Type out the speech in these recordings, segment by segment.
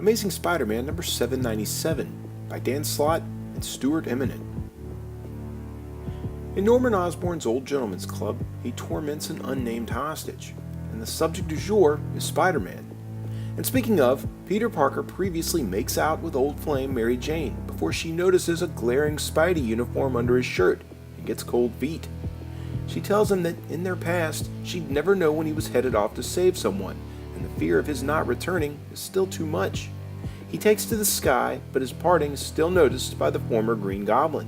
Amazing Spider-Man number 797 by Dan Slott and Stuart Eminent. In Norman Osborn's Old Gentleman's Club, he torments an unnamed hostage, and the subject du jour is Spider-Man. And speaking of, Peter Parker previously makes out with old flame Mary Jane before she notices a glaring Spidey uniform under his shirt and gets cold feet. She tells him that in their past, she'd never know when he was headed off to save someone, and the fear of his not returning is still too much. He takes to the sky, but his parting is still noticed by the former Green Goblin.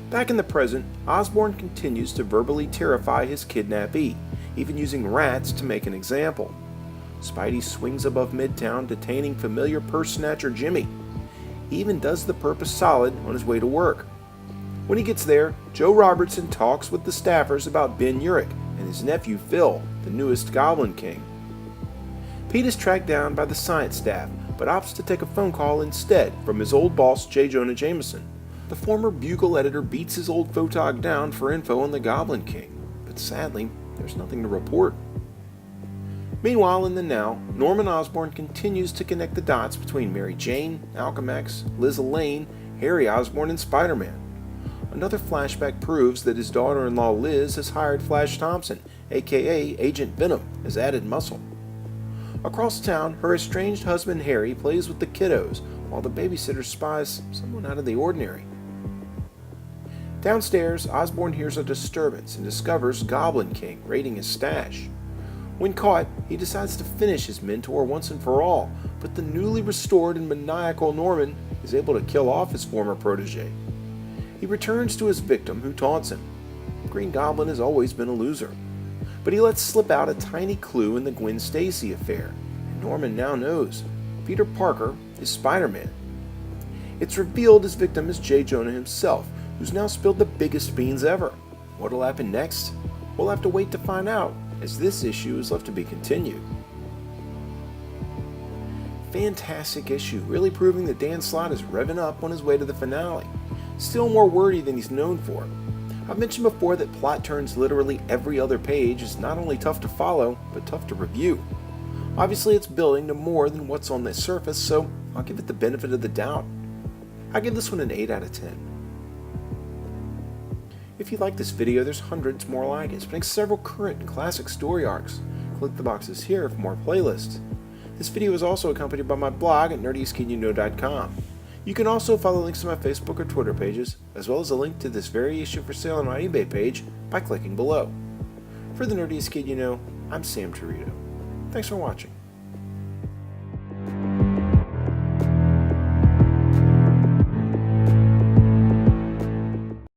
Back in the present, Osborn continues to verbally terrify his kidnappee, even using rats to make an example. Spidey swings above Midtown, detaining familiar purse snatcher Jimmy. He even does the purpose solid on his way to work. When he gets there, Joe Robertson talks with the staffers about Ben Urich and his nephew Phil, the newest Goblin King. Pete is tracked down by the science staff, but opts to take a phone call instead from his old boss J. Jonah Jameson. The former Bugle editor beats his old photog down for info on the Goblin King, but sadly, there's nothing to report. Meanwhile, in the now, Norman Osborn continues to connect the dots between Mary Jane, Alchemax, Liz Lane, Harry Osborn, and Spider-Man. Another flashback proves that his daughter-in-law Liz has hired Flash Thompson, aka Agent Venom, as added muscle. Across town, her estranged husband Harry plays with the kiddos, while the babysitter spies someone out of the ordinary. Downstairs, Osborn hears a disturbance and discovers Goblin King raiding his stash. When caught, he decides to finish his mentor once and for all, but the newly restored and maniacal Norman is able to kill off his former protege. He returns to his victim, who taunts him. Green Goblin has always been a loser. But he lets slip out a tiny clue in the Gwen Stacy affair, and Norman now knows Peter Parker is Spider-Man. It's revealed his victim is J. Jonah himself, who's now spilled the biggest beans ever. What'll happen next? We'll have to wait to find out, as this issue is left to be continued. Fantastic issue, really proving that Dan Slott is revving up on his way to the finale. Still more wordy than he's known for. I've mentioned before that plot turns literally every other page is not only tough to follow, but tough to review. Obviously it's building to more than what's on the surface, so I'll give it the benefit of the doubt. I give this one an 8 out of 10. If you like this video, there's hundreds more like it, spanning several current and classic story arcs. Click the boxes here for more playlists. This video is also accompanied by my blog at nerdieskidyouknow.com. You can also follow links to my Facebook or Twitter pages, as well as a link to this very issue for sale on my eBay page by clicking below. For the Nerdiest Kid You Know, I'm Sam Torito. Thanks for watching.